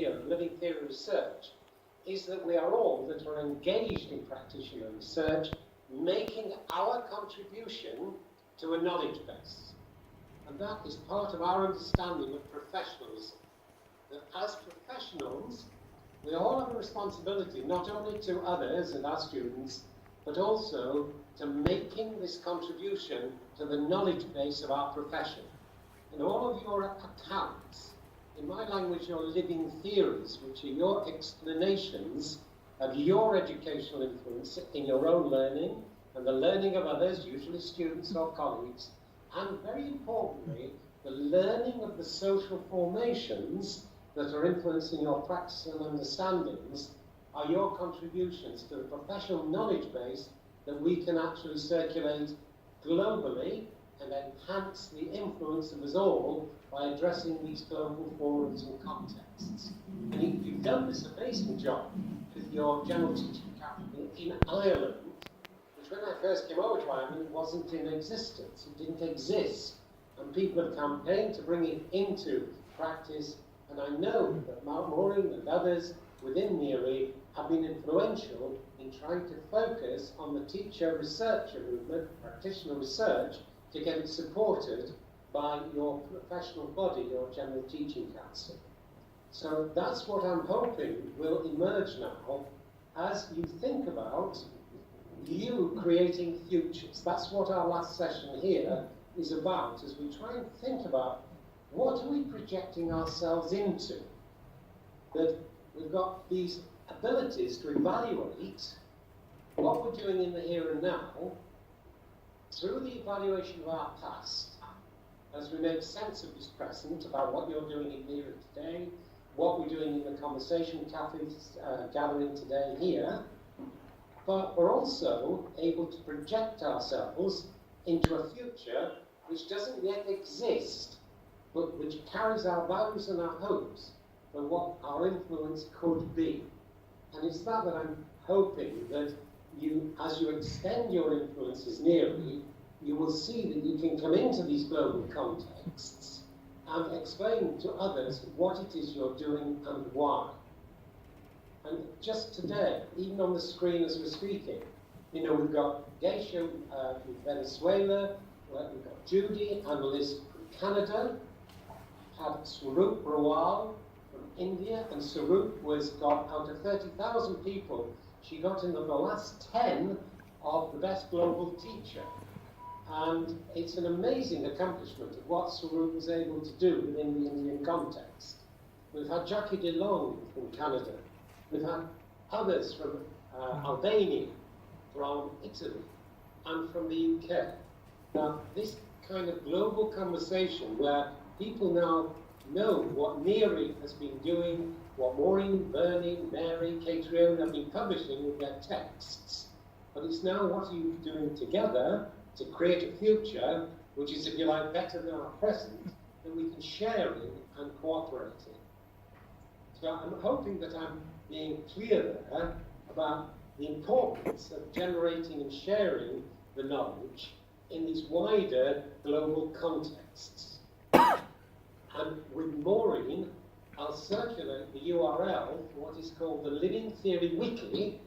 of living theory research is that we are all that are engaged in practitioner research making our contribution to a knowledge base. And that is part of our understanding of professionalism. That as professionals, we all have a responsibility not only to others and our students, but also to making this contribution to the knowledge base of our profession. In all of your accounts, in my language, your living theories, which are your explanations of your educational influence in your own learning and the learning of others, usually students or colleagues, and very importantly, the learning of the social formations that are influencing your practice and understandings are your contributions to the professional knowledge base that we can actually circulate globally and enhance the influence of us all by addressing these global forums and contexts. And you've done this amazing job with your General Teaching Academy in Ireland, which when I first came over to Ireland wasn't in existence, it didn't exist. And people have campaigned to bring it into practice, and I know that Mark Mooring and others within NEARI have been influential in trying to focus on the teacher-researcher movement, practitioner research, to get it supported by your professional body, your General Teaching Council. So that's what I'm hoping will emerge now as you think about you creating futures. That's what our last session here is about, as we try and think about what are we projecting ourselves into. That we've got these abilities to evaluate what we're doing in the here and now through the evaluation of our past, as we make sense of this present about what you're doing in here today, what we're doing in the conversation cafes gathering today here, but we're also able to project ourselves into a future which doesn't yet exist, but which carries our values and our hopes for what our influence could be. And it's that I'm hoping that you, as you extend your influences nearly, you will see that you can come into these global contexts and explain to others what it is you're doing and why. And just today, even on the screen as we're speaking, you know, we've got Geisha from Venezuela, we've got Judy and Liz from Canada, had Swaroop Rawal from India, and Swaroop was got out of 30,000 people, she got into the last 10 of the best global teacher. And it's an amazing accomplishment of what Swaroop was able to do within the Indian context. We've had Jackie DeLong from Canada. We've had others from Albania, from Italy, and from the UK. Now, this kind of global conversation where people now know what NEARI has been doing, what Maureen, Bernie, Mary, Catriona have been publishing with their texts. But it's now what are you doing together to create a future which is, if you like, better than our present, that we can share in and cooperate in. So I'm hoping that I'm being clear there about the importance of generating and sharing the knowledge in these wider global contexts. And with Maureen, I'll circulate the URL for what is called the Living Theory Wiki,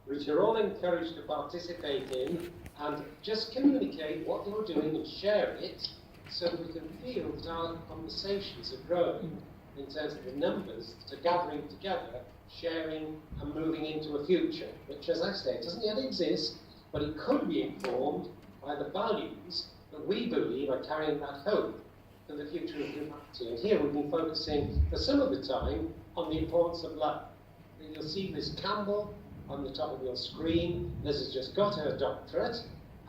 which you're all encouraged to participate in, and just communicate what you're doing and share it so that we can feel that our conversations are growing in terms of the numbers that are gathering together, sharing and moving into a future, which, as I say, doesn't yet exist, but it could be informed by the values that we believe are carrying that hope for the future of humanity. And here we've been focusing for some of the time on the importance of love. And you'll see Liz Campbell on the top of your screen. Liz has just got her doctorate,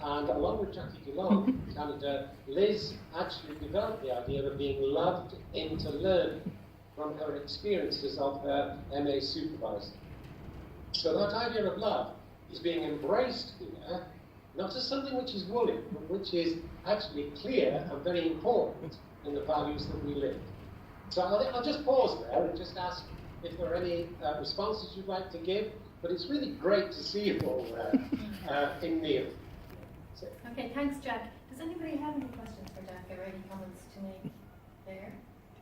and along with Jackie DeLong from Canada, Liz actually developed the idea of being loved into learning from her experiences of her MA supervisor. So that idea of love is being embraced here, not as something which is woolly, but which is actually clear and very important in the values that we live. So I'll just pause there and just ask if there are any responses you'd like to give, but it's really great to see you all in NEARI. Okay, thanks, Jack. Does anybody have any questions for Jack or any comments to make there?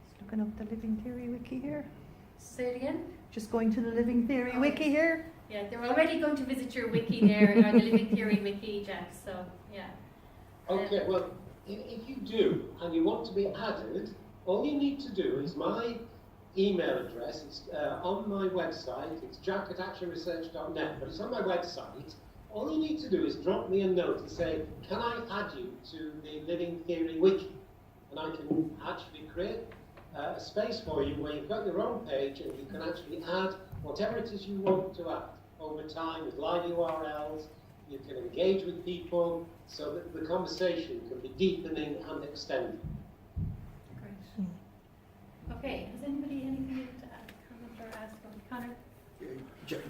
Just looking up the Living Theory Wiki here. Say it again? Just going to the Living Theory wiki here. Yeah, they're already going to visit your wiki there, or the Living Theory wiki, Jack, so, yeah. Okay, well, if you do, and you want to be added, all you need to do is my email address. It's on my website. It's jack@actionresearch.net, but it's on my website. All you need to do is drop me a note and say, can I add you to the Living Theory wiki? And I can actually create a space for you where you've got your own page and you can actually add whatever it is you want to add over time with live URLs. You can engage with people so that the conversation can be deepening and extending. Great. Okay, has anybody anything to add, comment or ask from Connor?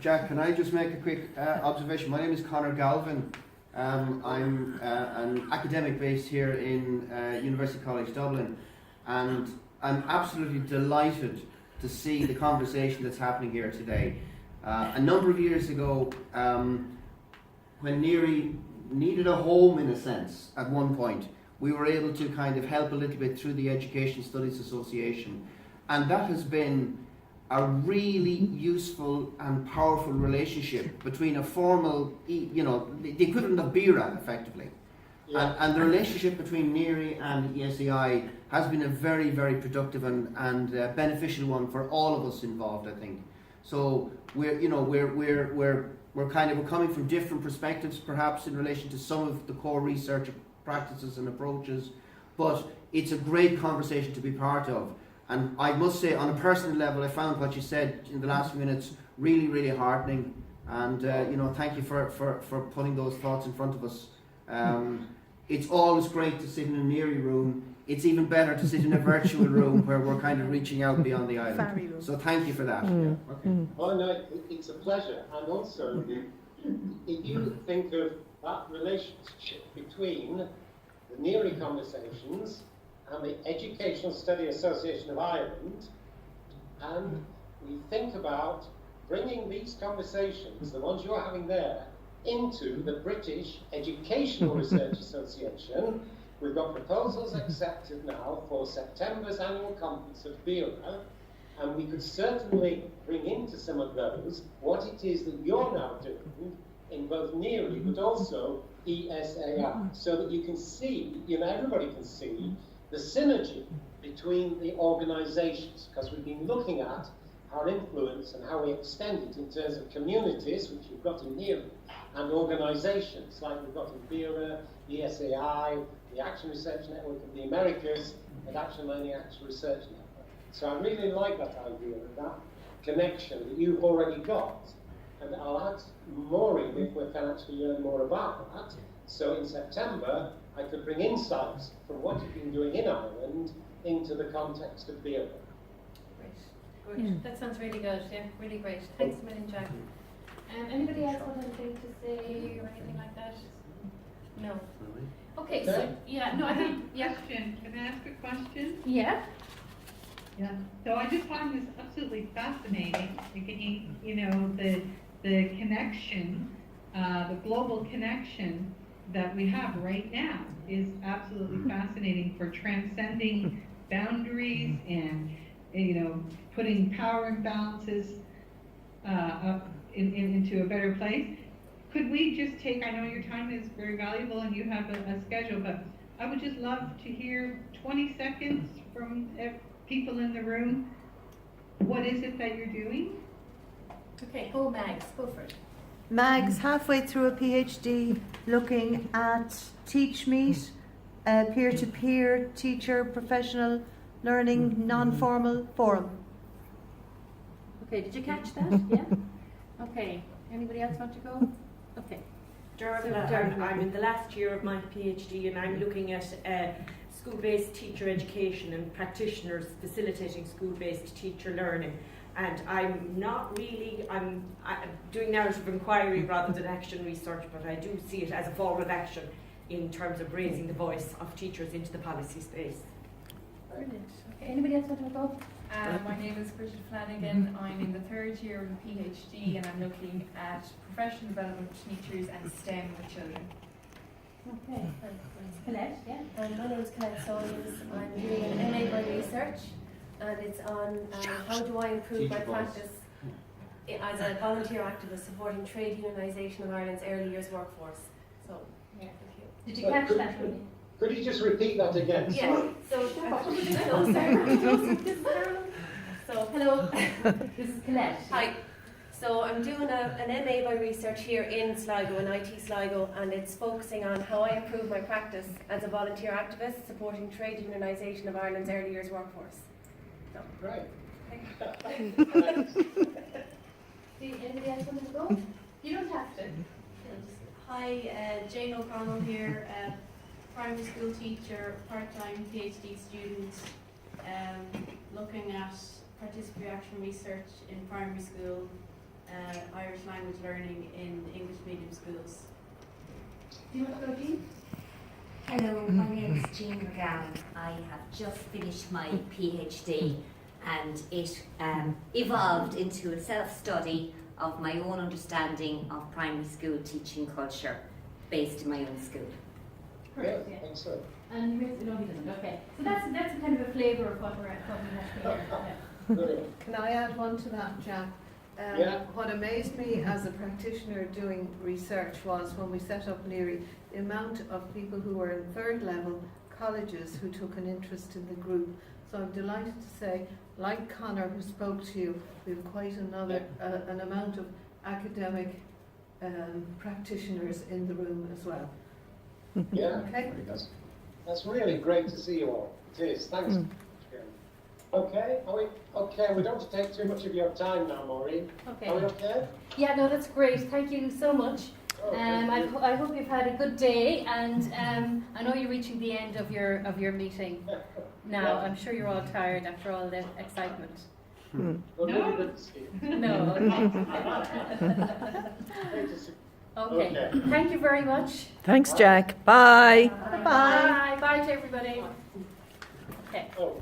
Jack, can I just make a quick observation? My name is Conor Galvin. I'm an academic based here in University College Dublin, and I'm absolutely delighted to see the conversation that's happening here today. A number of years ago, when NEARI needed a home in a sense at one point, we were able to kind of help a little bit through the Education Studies Association, and that has been a really useful and powerful relationship between a formal, the equivalent of BIRA effectively. Yeah. And the relationship between NEARI and ESAI has been a very, very productive and beneficial one for all of us involved, I think. So we're coming from different perspectives perhaps in relation to some of the core research practices and approaches, but it's a great conversation to be part of. And I must say, on a personal level, I found what you said in the last few minutes really, really heartening. And thank you for putting those thoughts in front of us. It's always great to sit in a NEARI room. It's even better to sit in a virtual room where we're kind of reaching out beyond the island. So thank you for that. Yeah. Okay. Oh no, it's a pleasure. And also, if you think of that relationship between the NEARI conversations and the Educational Study Association of Ireland, and we think about bringing these conversations, the ones you're having there, into the British Educational Research Association. We've got proposals accepted now for September's annual conference of BIRA, and we could certainly bring into some of those what it is that you're now doing in both NEARI but also ESAI, so that you can see, everybody can see the synergy between the organisations, because we've been looking at our influence and how we extend it in terms of communities, which we've got in NEARI, and organisations like we've got in BIRA, ESAI, the Action Research Network of the Americas, and Action Learning Action Research Network. So I really like that idea of that connection that you've already got. And I'll add more in if we can actually learn more about that. So in September, I could bring insights from what you've been doing in Ireland into the context of BIRA. Great, good. That sounds really good, yeah, really great. Thanks a million, Jack. Anybody else want anything to say or anything like that? No. Okay, so, yeah, no, I think, yeah. Question. Can I ask a question? Yeah. Yeah. So I just find this absolutely fascinating. The connection, the global connection that we have right now is absolutely fascinating for transcending boundaries and, putting power imbalances up into a better place. Could we just take, I know your time is very valuable and you have a schedule, but I would just love to hear 20 seconds from people in the room. What is it that you're doing? Okay, go Mags, go for it. Mag's halfway through a PhD looking at TeachMeet, peer-to-peer teacher professional learning non-formal forum. Okay, did you catch that? Yeah? Okay, anybody else want to go? Okay. Dermot, I'm in the last year of my PhD and I'm looking at school-based teacher education and practitioners facilitating school-based teacher learning. And I'm doing narrative inquiry rather than action research, but I do see it as a form of action in terms of raising the voice of teachers into the policy space. Brilliant. Okay, anybody else want to go? My name is Bridget Flanagan. I'm in the third year of a PhD and I'm looking at professional development of teachers and STEM with children. Okay, Colette, yeah. My name is Colette Sawyers. I'm doing an MA by research and it's on how do I improve my Teacher voice. practice as a volunteer activist supporting trade unionisation of Ireland's early years workforce. So, Yeah. thank you. Did you catch that, Ruby? Could you just repeat that again? Yeah, so, so Hello, this is Colette. hi. So I'm doing an MA by research here in Sligo, in IT Sligo, and it's focusing on how I improve my practice as a volunteer activist supporting trade unionisation of Ireland's early years workforce. So, Great. Anybody else want to go? You don't have to. Hi, Jane O'Connell here, primary school teacher, part-time PhD student, looking at participatory action research in primary school, Irish language learning in English medium schools. Do you want to go, Jean? Hello, my name is Jean McGowan. I have just finished my PhD and it evolved into a self-study of my own understanding of primary school teaching culture based in my own school. Correct, Yeah, yeah. excellent. And no, he doesn't. Okay, so that's a kind of a flavour of what we have here. Yeah. Brilliant. Can I add one to that, Jack? Yeah. What amazed me as a practitioner doing research was when we set up NEARI, the amount of people who were in third level colleges who took an interest in the group. So I'm delighted to say, like Connor who spoke to you, we have quite an amount of academic practitioners in the room as well. Yeah. Okay. That's really great to see you all. It is. Thanks. Okay. We don't have to take too much of your time now, Maureen. Okay. Are we okay? Yeah, no, that's great. Thank you so much. I hope you've had a good day, and I know you're reaching the end of your meeting now. I'm sure you're all tired after all the excitement. Well, really good to see you. No. Great to see you. Okay. Thank you very much. Thanks, Jack. Bye. Bye. Bye to everybody. Okay. Oh.